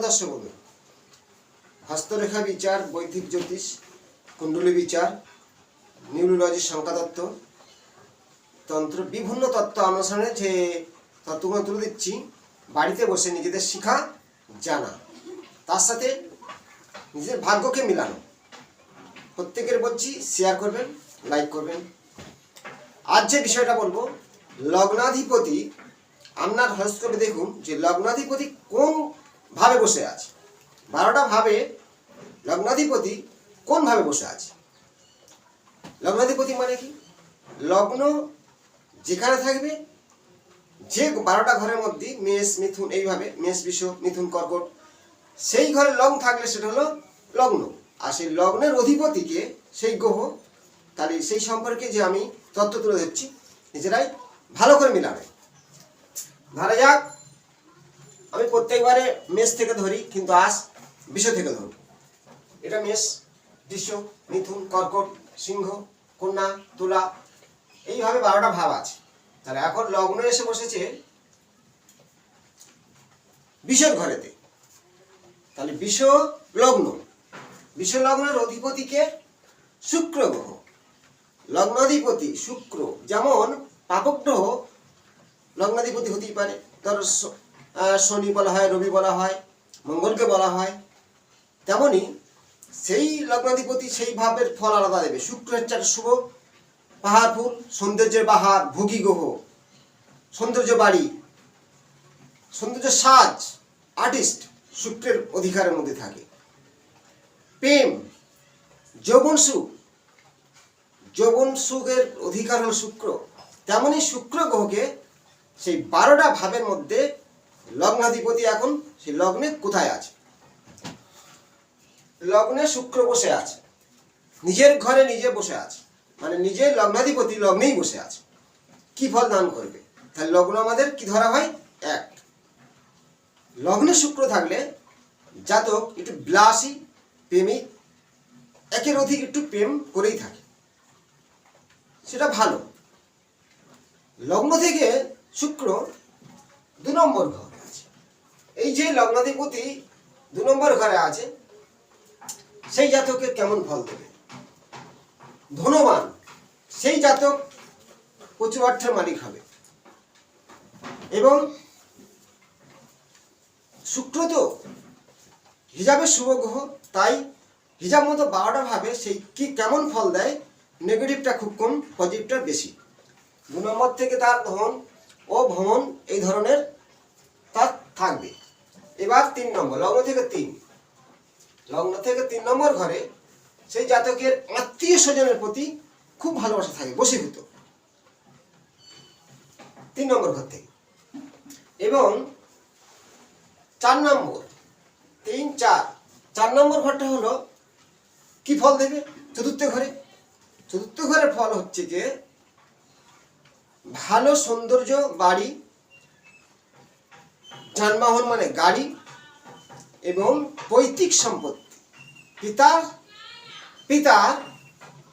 দর্শক বন্ধু, হস্তরেখা বিচার, বৈদিক জ্যোতিষ, কুণ্ডলী বিচার, নিউরোলজি, সংখ্যাতত্ত্ব, তন্ত্র, বিভিন্ন তত্ত্ব অনুসারে যে তত্ত্বগুলো তুলে দিচ্ছি, বাড়িতে বসে নিজেদের শিখা জানা, তার সাথে নিজের ভাগ্যকে মিলানো। প্রত্যেকের বলছি শেয়ার করবেন, লাইক করবেন। আজ যে বিষয়টা বলবো, লগ্নাধিপতি, আপনার হরস্কোপে দেখুন যে লগ্নাধিপতি কোন ভাবে বসে আছে। 12টা ভাবে লগ্নাধিপতি কোন ভাবে বসে আছে। লগ্নাধিপতি মানে কি? লগ্ন যেখানে থাকবে, যে 12টা ঘরের মধ্যে মেষ, মিথুন, এইভাবে মেষ, বৃষ, মিথুন, কর্কট, সেই ঘরে লগ্ন থাকলে সেটা হলো লগ্ন। আর সেই লগ্নের অধিপতিকে সেই গ্রহ, তাহলে সেই সম্পর্কে যে আমি তত্ত্ব তুলে দিচ্ছি, নিজেরাই ভালো করে মিলাবে। ধরা যাক আমি প্রত্যেকবারে মেষ থেকে ধরি, কিন্তু আজ বৃষ থেকে ধরব। এটা মেষ, বৃষ, মিথুন, কর্কট, সিংহ, কন্যা, তুলা, এইভাবে 12টা ভাব আছে। তাহলে এখন লগ্ন এসে বসেছে বিষের ঘরেতে। তাহলে বিষ লগ্ন, বিষ লগ্নের অধিপতিকে শুক্র গ্রহ। লগ্নাধিপতি শুক্র, যেমন পাপক গ্রহ লগ্নাধিপতি হতেই পারে। ধর শনি বলা হয়, রবি বলা হয়, মঙ্গলকে বলা হয়, তেমনি সেই লগ্নাধিপতি সেই ভাবের ফল আলাদা দেবে। শুক্র হচ্ছে একটা শুভ পাহাড়পুর, সৌন্দর্যের বাহার, ভোগী গ্রহ, সৌন্দর্য বাড়ি, সৌন্দর্য সাজ, আর্টিস্ট শুক্রের অধিকারের মধ্যে থাকে। প্রেম, যৌবন সুখ, যৌবন সুখের অধিকার হল শুক্র। তেমনি শুক্র গ্রহকে সেই 12টা ভাবের মধ্যে লগ্নাধিপতি এখন সেই লগ্নে কোথায় আছে? লগ্নে শুক্র বসে আছে, নিজের ঘরে নিজে বসে আছে, মানে নিজের লগ্নাধিপতি লগ্নেই বসে আছে। কি ফল দান করবে? তাহলে লগ্ন আমাদের কি ধরা হয়? 1। লগ্নে শুক্র থাকলে জাতক একটু বিলাসী, প্রেমিক, একের অধিক একটু প্রেম করেই থাকে, সেটা ভালো। লগ্ন থেকে শুক্র 2 নম্বর ঘরে আছে। এই যে লগ্নাধিপতি 2 নম্বর ঘরে আছে, সেই জাতকের কেমন ফল দেবে? ধনবান, সেই জাতক প্রচুর অর্থের মালিক হবে। এবং শুক্র তো হিজাবের শুভ গ্রহ, তাই হিজাব মতো 12টা ভাবে সেই কি কেমন ফল দেয়? নেগেটিভটা খুব কম, পজিটিভটা বেশি। 2 নম্বর থেকে তার ধন ও ভ্রমণ এই ধরনের তার থাকবে। এবার 3 নম্বর, লগ্ন থেকে 3, লগ্ন থেকে 3 নম্বর ঘরে সেই জাতকের আত্মীয় স্বজনের প্রতি খুব ভালোবাসা থাকে, বশীভূত 3 নম্বর ঘর থেকে। এবং 4 নম্বর, 3, 4 নম্বর ঘরটা হলো কি ফল দেবে? চতুর্থ ঘরে। চতুর্থ ঘরের ফল হচ্ছে যে ভালো সৌন্দর্য বাড়ি, যানবাহন মানে গাড়ি, এবং পৈতৃক সম্পত্তি, পিতার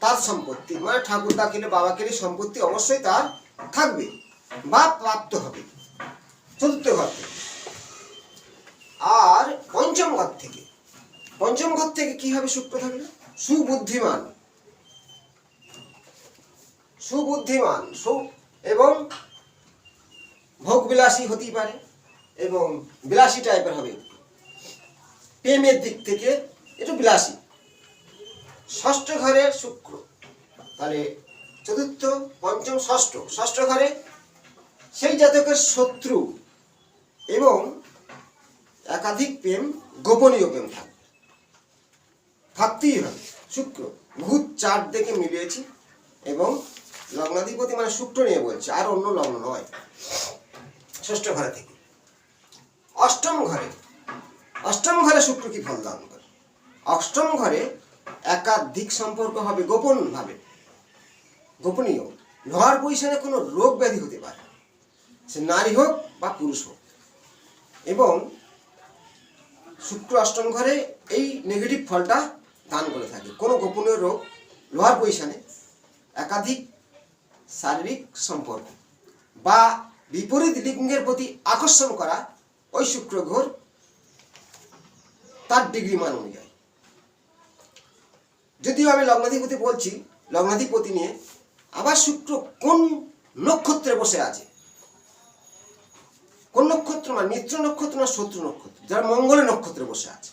তার সম্পত্তি, মানে ঠাকুরদা কিনে বাবা কিনে সম্পত্তি অবশ্যই তার থাকবে বা প্রাপ্ত হবে চতুর্থ ঘর থেকে। আর পঞ্চম ঘর থেকে কি হবে? শুক্র থাকলে সুবুদ্ধিমান, এবং ভোগবিলাসী হতেই পারে, এবং বিলাসী টাইপের হবে, প্রেমের দিক থেকে একটু বিলাসী। ষষ্ঠ ঘরে শুক্র, তাহলে চতুর্থ, পঞ্চম, ষষ্ঠ ঘরে সেই জাতকের শত্রু এবং একাধিক প্রেম, গোপনীয় প্রেম থাকতেই হবে। শুক্র ভূত 4 দেখে মিলিয়েছি, এবং লগ্নাধিপতি মানে শুক্র নিয়ে বলছে, আর অন্য লগ্ন নয়। ষষ্ঠ ঘরে থেকে অষ্টম ঘরে শুক্র কি ফল দান করে? অষ্টম ঘরে একাধিক সম্পর্ক হবে, গোপনীয়। লোহার পজিশনে কোনো রোগ ব্যাধি হতে পারে, সে নারী হোক বা পুরুষ হোক। এবং শুক্র অষ্টম ঘরে এই নেগেটিভ ফলটা দান করে থাকে। কোনো গোপনীয় রোগ, লোহার পজিশনে একাধিক শারীরিক সম্পর্ক বা বিপরীত লিঙ্গের প্রতি আকর্ষণ করা, ওই শুক্র গ্রহ তার ডিগ্রি মান অনুযায়ী। যদিও আমি লগ্নাধিপতি বলছি, লগ্নাধিপতি নিয়ে, আবার শুক্র কোন নক্ষত্রে বসে আছে, কোন নক্ষত্র, মানে মিত্র নক্ষত্র না শত্রু নক্ষত্র, যারা মঙ্গলের নক্ষত্রে বসে আছে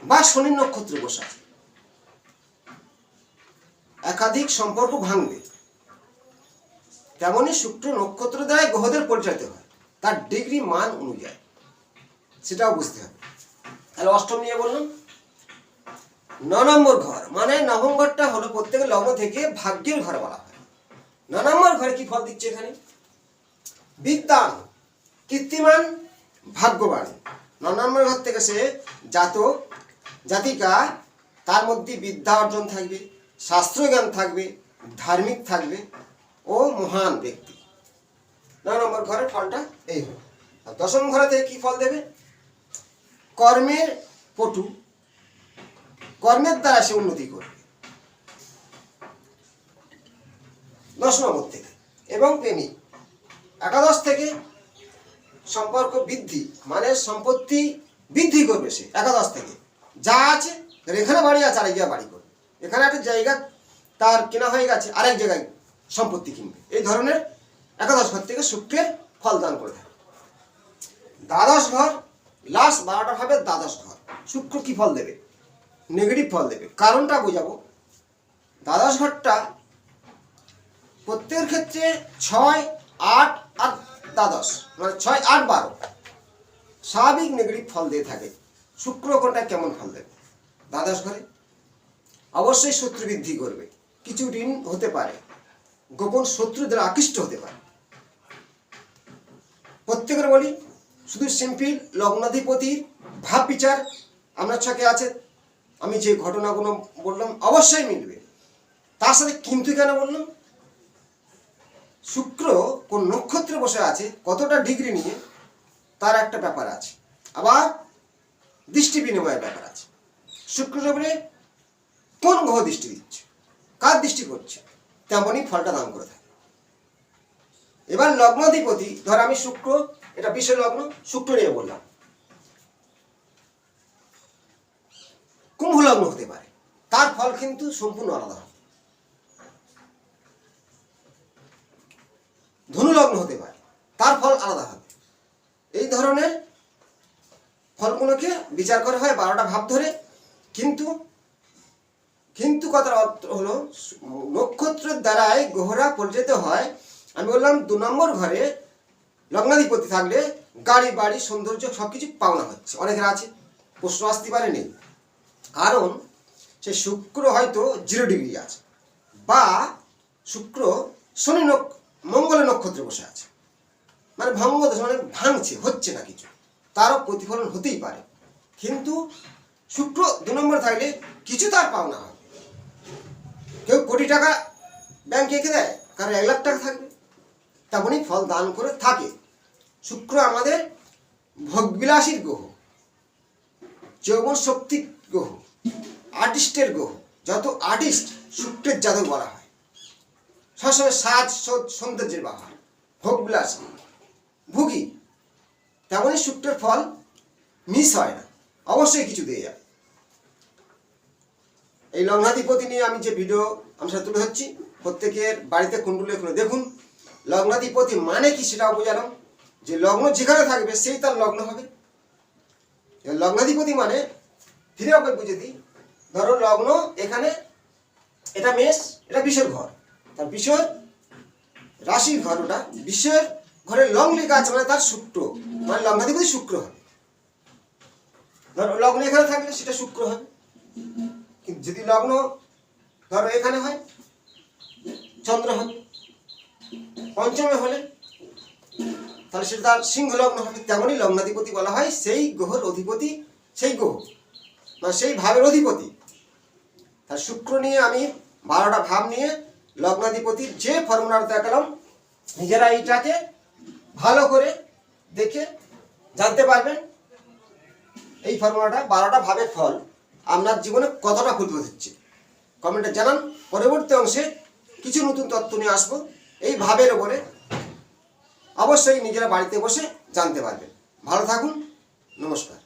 বা শনির নক্ষত্রে বসে আছে, একাধিক সম্পর্ক ভাঙবে। তেমনি শুক্র নক্ষত্র দ্বারাই গ্রহদের পরিচালিত হয় তার ডিগ্রি মান অনুযায়ী, সেটাও বুঝতে হবে। তাহলে অষ্টম নিয়ে বললাম। 9 নম্বর ঘর, মানে নবম ঘরটা হলো প্রত্যেকের লগ্ন থেকে ভাগ্যের ঘর বলা হয়। 9 নম্বর ঘরে কি ফল দিচ্ছে এখানে? বিদ্যান, কীর্তিমান, ভাগ্যবান। 9 নম্বর ঘর থেকে সে জাতক জাতিকা, তার মধ্যে বিদ্যা অর্জন থাকবে, শাস্ত্রজ্ঞান থাকবে, ধার্মিক থাকবে ও মহান ব্যক্তি। 9 নম্বর ঘরের ফলটা এই হল। আর 10ম ঘরে থেকে কি ফল দেবে? কর্মের পটু, কর্মের দ্বারা সে উন্নতি করবে 10 নম্বর থেকে, এবং প্রেমিক। 11 থেকে সম্পর্ক বৃদ্ধি, মানে সম্পত্তি বৃদ্ধি করবে সে 11 থেকে, যা আছে এখানে বাড়ি আছে আরেক জায়গায় বাড়ি করবে, এখানে একটা জায়গা তার কেনা হয়ে গেছে আরেক জায়গায় সম্পত্তি কিনবে। এই ধরনের 11 ঘর থেকে শুক্রের ফল দান করে থাকে। 12 ঘর, লাস্ট 12টা ভাবে 12 ঘর, শুক্র কি ফল দেবে? নেগেটিভ ফল দেবে। কারণটা বোঝাবো। 12 ঘরটা প্রত্যেকের ক্ষেত্রে 6, 8 আর 12, মানে 6, 8, 12 স্বাভাবিক নেগেটিভ ফল দিয়ে থাকে। শুক্র কোনটা কেমন ফল দেবে? 12 ঘরে অবশ্যই শত্রু বৃদ্ধি করবে, কিছু ঋণ হতে পারে, গোপন শত্রুদের আকৃষ্ট হতে পারে। প্রত্যেকের বলি, শুধু সিম্পল লগ্নাধিপতির ভাব বিচার আপনার ছকে আছে, আমি যে ঘটনাগুলো বললাম অবশ্যই মিলবে। তার সাথে কিন্তু কেন বললাম? শুক্র কোন নক্ষত্রে বসে আছে, কতটা ডিগ্রি নিয়ে, তার একটা ব্যাপার আছে। আবার দৃষ্টি বিনিময়ের ব্যাপার আছে। শুক্রের উপরে কোন গ্রহ দৃষ্টি দিচ্ছে, কার দৃষ্টি করছে, তেমনই ফলটা দান করে থাকে। এবার লগ্নাধিপতি, ধর আমি শুক্র, এটা বিষয় লগ্ন, শুক্র নিয়ে বললাম, কুম্ভ লগ্ন হতে পারে, তার ফল কিন্তু সম্পূর্ণ আলাদা হবে। ধনু লগ্ন হতে পারে, তার ফল আলাদা হবে। এই ধরনের ফলগুলোকে বিচার করা হয় 12টা ভাব ধরে। কিন্তু কিন্তু কথার অর্থ হলো, নক্ষত্রের দ্বারাই গ্রহরা পরিচালিত হয়। আমি বললাম 2 নম্বর ঘরে লগ্নাধিপতি থাকলে গাড়ি বাড়ি সৌন্দর্য সবকিছু পাওনা হচ্ছে, অনেকের আছে। প্রশ্ন আসতে পারে নেই, কারণ সে শুক্র হয়তো 0 ডিগ্রি আছে, বা শুক্র শনি মঙ্গলের নক্ষত্রে বসে আছে, মানে ভঙ্গ দশা, মানে ভাঙছে, হচ্ছে না কিছু, তারও প্রতিফলন হতেই পারে। কিন্তু শুক্র 2 নম্বর থাকলে কিছু তার পাওনা হবে। কেউ কোটি টাকা ব্যাংকে রেখে দেয়, কারণ 1 লাখ টাকা থাকবে, তেমনই ফল দান করে থাকে। শুক্র আমাদের ভোগবিলাসীর গ্রহ, যৌবন শক্তি গ্রহ, আর্টিস্টের গ্রহ। যত আর্টিস্ট শুক্রের জাতক বলা হয়। সবসময় সাজ সৌন্দর্যের বাহার, ভোগবিলাসী, ভুগি। তেমনই শুক্রের ফল মিস হয় না, অবশ্যই কিছু দিয়ে যাবে। এই লগ্নাধিপতি নিয়ে আমি যে ভিডিও আমি সাথে তুলে ধরছি, প্রত্যেকের বাড়িতে কুণ্ডলী খুলে দেখুন। লগ্নাধিপতি মানে কি সেটাও বোঝালাম, যে লগ্ন যেখানে থাকবে সেই তার লগ্ন হবে। লগ্নাধিপতি মানে ফিরে ওকে বুঝে দিই, ধরো লগ্ন এখানে, এটা মেষ, এটা বিষয়ের ঘর, তার বিষয়ের রাশির ঘর, ওটা বিষয়ের ঘরে লগ্ন লেখা আছে, মানে তার শুক্র, মানে লগ্নাধিপতি শুক্র হবে। ধরো লগ্ন এখানে থাকলে সেটা শুক্র হবে। কিন্তু যদি লগ্ন ধরো এখানে হয়, চন্দ্র হবে। পঞ্চমে হলে তাহলে সেটা তার সিংহ লগ্ন হবে। তেমনই লগ্নাধিপতি বলা হয় সেই গ্রহের অধিপতি, সেই গ্রহ মানে সেই ভাবের অধিপতি। তার শুক্র নিয়ে আমি 12টা ভাব নিয়ে লগ্নাধিপতির যে ফর্মুলাটা দেখালাম, নিজেরা এইটাকে ভালো করে দেখে জানতে পারবেন। এই ফর্মুলাটা 12টা ভাবের ফল আপনার জীবনে কতটা ক্ষতি হচ্ছে কমেন্টে জানান। পরবর্তী অংশে কিছু নতুন তথ্য নিয়ে আসবো এই ভাবের ওপরে, অবশ্যই নিজেরা বাড়িতে বসে জানতে পারবেন। ভালো থাকুন, নমস্কার।